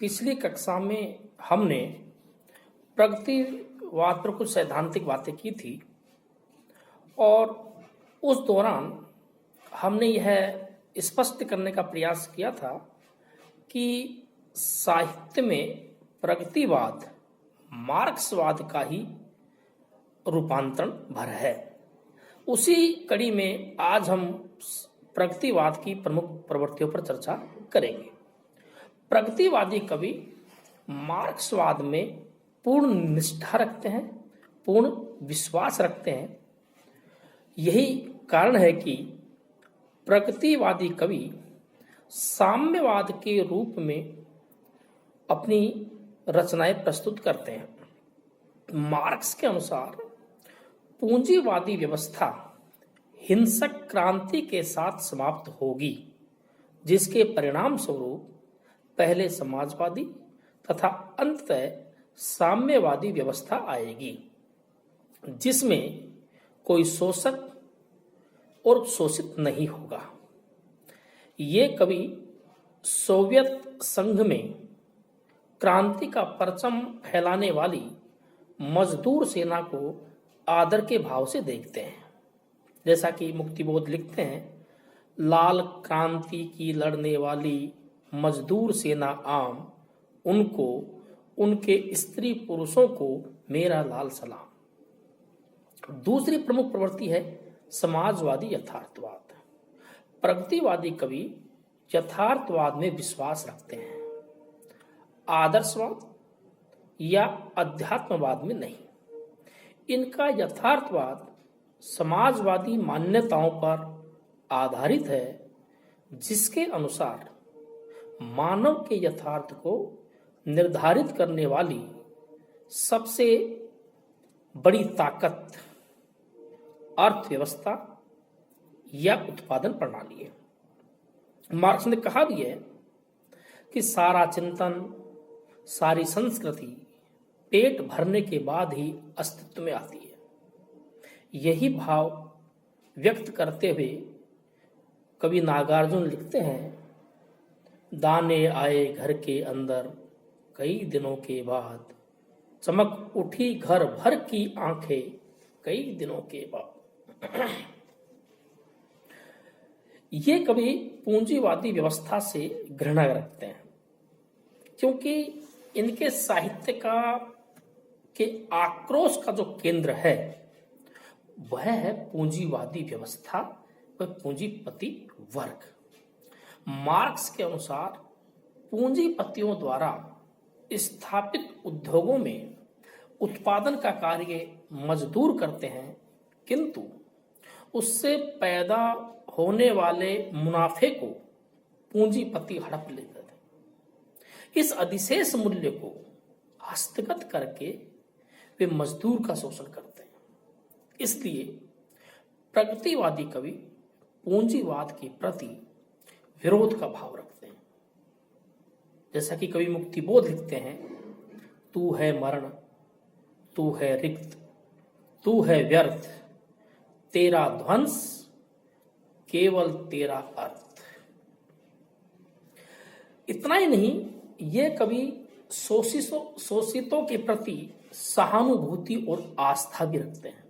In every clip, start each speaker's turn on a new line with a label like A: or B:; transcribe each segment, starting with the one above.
A: पिछली कक्षा में हमने प्रगतिवाद पर कुछ सैद्धांतिक बातें की थी और उस दौरान हमने यह स्पष्ट करने का प्रयास किया था कि साहित्य में प्रगतिवाद मार्क्सवाद का ही रूपांतरण भर है। उसी कड़ी में आज हम प्रगतिवाद की प्रमुख प्रवृत्तियों पर चर्चा करेंगे। प्रगतिवादी कवि मार्क्सवाद में पूर्ण निष्ठा रखते हैं, पूर्ण विश्वास रखते हैं। यही कारण है कि प्रगतिवादी कवि साम्यवाद के रूप में अपनी रचनाएं प्रस्तुत करते हैं। मार्क्स के अनुसार पूंजीवादी व्यवस्था हिंसक क्रांति के साथ समाप्त होगी, जिसके परिणाम स्वरूप पहले समाजवादी तथा अंततः साम्यवादी व्यवस्था आएगी, जिसमें कोई शोषक और शोषित नहीं होगा। ये कवि सोवियत संघ में क्रांति का परचम फैलाने वाली मजदूर सेना को आदर के भाव से देखते हैं। जैसा कि मुक्तिबोध लिखते हैं, लाल क्रांति की लड़ने वाली मजदूर सेना आम, उनको उनके स्त्री पुरुषों को मेरा लाल सलाम। दूसरी प्रमुख प्रवृत्ति है समाजवादी यथार्थवाद। प्रगतिवादी कवि यथार्थवाद में विश्वास रखते हैं, आदर्शवाद या अध्यात्मवाद में नहीं। इनका यथार्थवाद समाजवादी मान्यताओं पर आधारित है, जिसके अनुसार मानव के यथार्थ को निर्धारित करने वाली सबसे बड़ी ताकत अर्थव्यवस्था या उत्पादन प्रणाली है। मार्क्स ने कहा भी है कि सारा चिंतन, सारी संस्कृति पेट भरने के बाद ही अस्तित्व में आती है। यही भाव व्यक्त करते हुए कवि नागार्जुन लिखते हैं, दाने आए घर के अंदर कई दिनों के बाद, चमक उठी घर भर की आंखें कई दिनों के बाद। ये कवि पूंजीवादी व्यवस्था से घृणा रखते हैं, क्योंकि इनके साहित्य के आक्रोश का जो केंद्र है वह है पूंजीवादी व्यवस्था व पूंजीपति वर्ग। मार्क्स के अनुसार पूंजीपतियों द्वारा स्थापित उद्योगों में उत्पादन का कार्य मजदूर करते हैं, किंतु उससे पैदा होने वाले मुनाफे को पूंजीपति हड़प लेते थे। इस अधिशेष मूल्य को हस्तगत करके वे मजदूर का शोषण करते हैं। इसलिए प्रगतिवादी कवि पूंजीवाद के प्रति विरोध का भाव रखते हैं। जैसा कि कवि मुक्तिबोध लिखते हैं, तू है मरण, तू है रिक्त, तू है व्यर्थ, तेरा ध्वंस केवल तेरा अर्थ। इतना ही नहीं, ये कवि शोषितों के प्रति सहानुभूति और आस्था भी रखते हैं।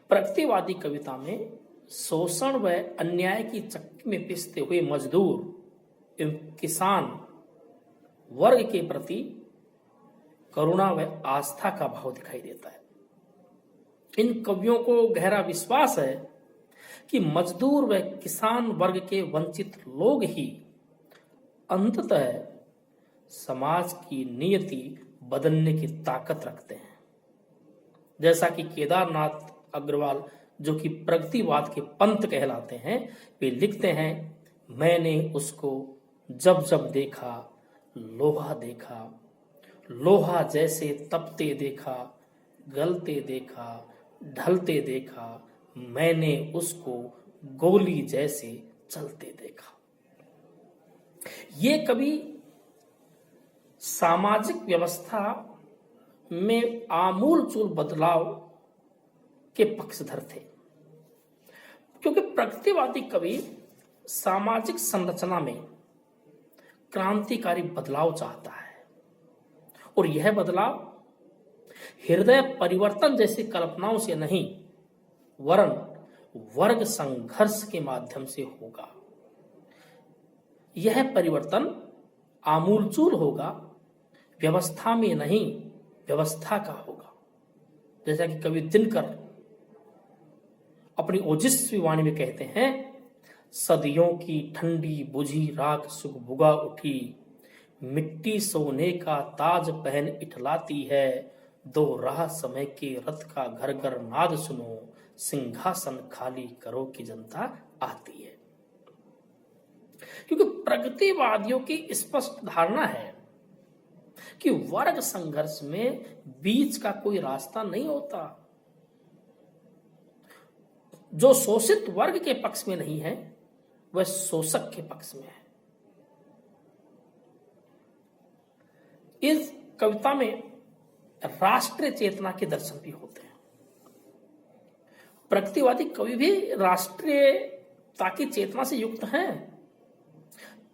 A: प्रगतिवादी कविता में शोषण व अन्याय की चक्की में पिसते हुए मजदूर एवं किसान वर्ग के प्रति करुणा व आस्था का भाव दिखाई देता है। इन कवियों को गहरा विश्वास है कि मजदूर व किसान वर्ग के वंचित लोग ही अंततः समाज की नियति बदलने की ताकत रखते हैं। जैसा कि केदारनाथ अग्रवाल, जो कि प्रगतिवाद के पंत कहलाते हैं, वे लिखते हैं, मैंने उसको जब जब देखा लोहा देखा, लोहा जैसे तपते देखा, गलते देखा, ढलते देखा, मैंने उसको गोली जैसे चलते देखा। ये कवि सामाजिक व्यवस्था में आमूलचूल बदलाव के पक्षधर थे, क्योंकि प्रगतिवादी कवि सामाजिक संरचना में क्रांतिकारी बदलाव चाहता है और यह बदलाव हृदय परिवर्तन जैसी कल्पनाओं से नहीं वरन वर्ग संघर्ष के माध्यम से होगा। यह परिवर्तन आमूलचूल होगा, व्यवस्था में नहीं व्यवस्था का होगा। जैसा कि कवि दिनकर अपनी ओजस्वी वाणी में कहते हैं, सदियों की ठंडी बुझी राख सुगबुगा उठी, मिट्टी सोने का ताज पहन इठलाती है, दो राह समय के रथ का घर घर नाद सुनो, सिंहासन खाली करो की जनता आती है। क्योंकि प्रगतिवादियों की स्पष्ट धारणा है कि वर्ग संघर्ष में बीच का कोई रास्ता नहीं होता। जो शोषित वर्ग के पक्ष में नहीं है वह शोषक के पक्ष में है। इस कविता में राष्ट्रीय चेतना के दर्शन भी होते हैं। प्रगतिवादी कवि भी राष्ट्रीयता की चेतना से युक्त हैं,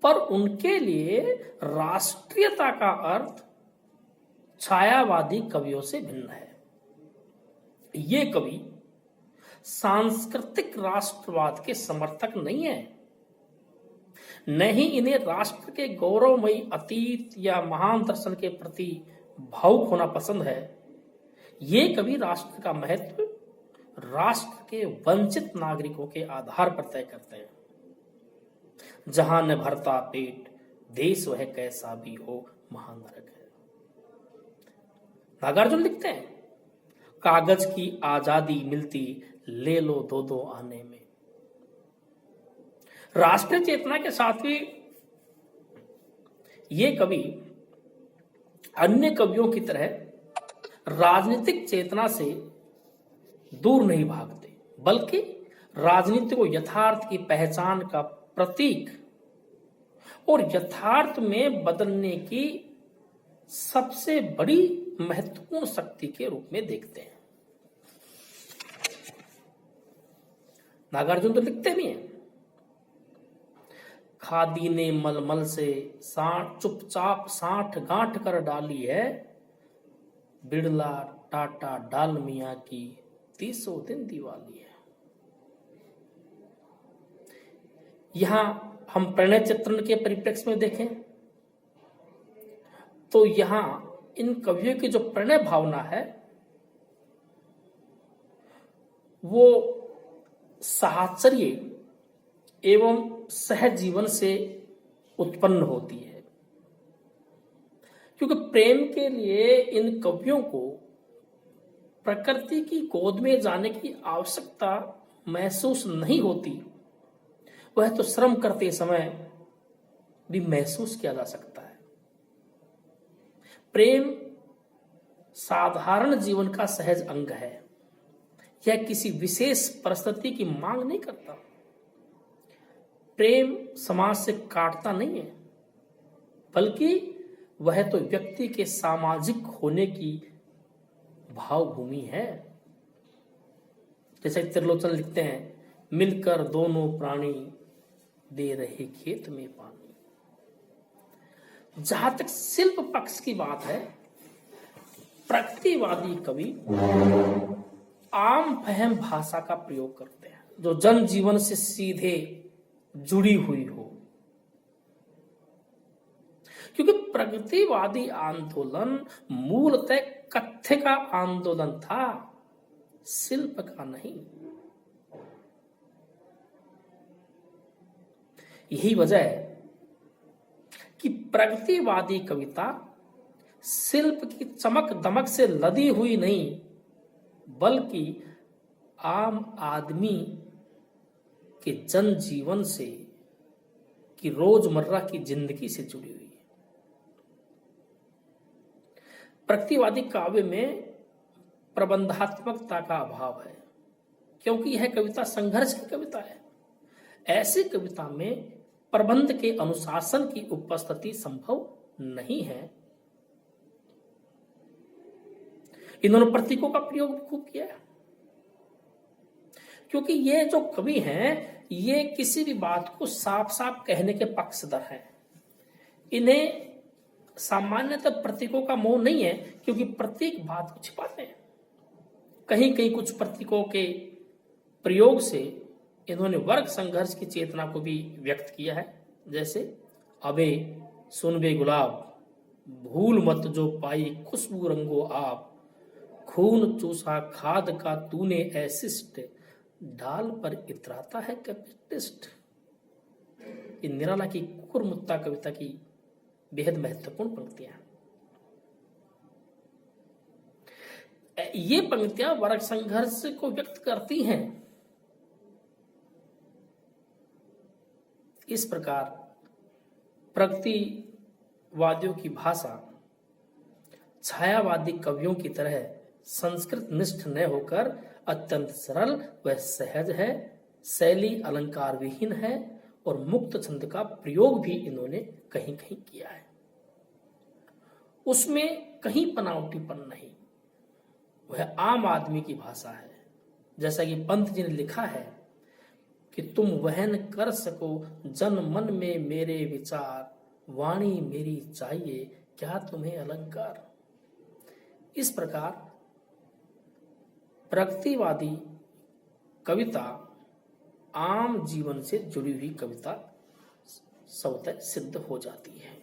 A: पर उनके लिए राष्ट्रीयता का अर्थ छायावादी कवियों से भिन्न है। ये कवि सांस्कृतिक राष्ट्रवाद के समर्थक नहीं है, न ही इन्हें राष्ट्र के गौरवमयी अतीत या महान दर्शन के प्रति भावुक होना पसंद है। ये कवि राष्ट्र का महत्व राष्ट्र के वंचित नागरिकों के आधार पर तय करते हैं। जहां न भरता पेट देश वह कैसा भी हो महान नरक है। नागार्जुन लिखते हैं, कागज की आजादी मिलती ले लो दो दो आने में। राष्ट्रीय चेतना के साथ ही ये कवि अन्य कवियों की तरह राजनीतिक चेतना से दूर नहीं भागते, बल्कि राजनीति को यथार्थ की पहचान का प्रतीक और यथार्थ में बदलने की सबसे बड़ी महत्वपूर्ण शक्ति के रूप में देखते हैं। नागार्जुन तो लिखते भी हैं, खादी ने मलमल से चुपचाप साठ गांठ कर डाली है, बिड़ला टाटा डालमिया की 30 दिन दिवाली है। यहां हम प्रणय चित्रण के परिप्रेक्ष्य में देखें तो यहां इन कवियों की जो प्रणय भावना है वो साहचर्य एवं सहज जीवन से उत्पन्न होती है, क्योंकि प्रेम के लिए इन कवियों को प्रकृति की गोद में जाने की आवश्यकता महसूस नहीं होती। वह तो श्रम करते समय भी महसूस किया जा सकता है। प्रेम साधारण जीवन का सहज अंग है। यह किसी विशेष परिस्थिति की मांग नहीं करता। प्रेम समाज से काटता नहीं है, बल्कि वह तो व्यक्ति के सामाजिक होने की भावभूमि है। जैसे त्रिलोचन लिखते हैं, मिलकर दोनों प्राणी दे रहे खेत में पानी। जहां तक शिल्प पक्ष की बात है, प्रगतिवादी कवि आम फहम भाषा का प्रयोग करते हैं जो जन जीवन से सीधे जुड़ी हुई हो, क्योंकि प्रगतिवादी आंदोलन मूलतः कथ्य का आंदोलन था, शिल्प का नहीं। यही वजह है कि प्रगतिवादी कविता शिल्प की चमक दमक से लदी हुई नहीं, बल्कि आम आदमी के जन जीवन से, की रोजमर्रा की जिंदगी से जुड़ी हुई है। प्रगतिवादी काव्य में प्रबंधात्मकता का अभाव है, क्योंकि यह कविता संघर्ष की कविता है। ऐसी कविता में प्रबंध के अनुशासन की उपस्थिति संभव नहीं है। इन्होंने प्रतीकों का प्रयोग खूब किया है, क्योंकि ये जो कवि हैं ये किसी भी बात को साफ साफ कहने के पक्षधर हैं। इन्हें सामान्यतः प्रतीकों का मोह नहीं है, क्योंकि प्रतीक बात को छिपाते हैं। कहीं कहीं कुछ प्रतीकों के प्रयोग से इन्होंने वर्ग संघर्ष की चेतना को भी व्यक्त किया है। जैसे अबे सुन बे गुलाब, भूल मत जो पाई खुशबू रंगो आप, खून चूसा खाद का तूने ऐसिस्ट, डाल पर इतराता है कैपिटिस्ट। ये निराला की कुकुरमुत्ता कविता की बेहद महत्वपूर्ण पंक्तियां हैं। ये पंक्तियां वर्ग संघर्ष को व्यक्त करती हैं। इस प्रकार प्रगतिवादियों की भाषा छायावादी कवियों की तरह संस्कृत निष्ठ न होकर अत्यंत सरल व सहज है, शैली अलंकार विहीन है और मुक्त छंद का प्रयोग भी इन्होंने कहीं कहीं किया है। उसमें कहीं बनावटीपन नहीं, वह आम आदमी की भाषा है। जैसा कि पंत जी ने लिखा है कि तुम वहन कर सको जन मन में मेरे विचार, वाणी मेरी चाहिए क्या तुम्हें अलंकार। इस प्रकार प्रगतिवादी कविता आम जीवन से जुड़ी हुई कविता स्वतः सिद्ध हो जाती है।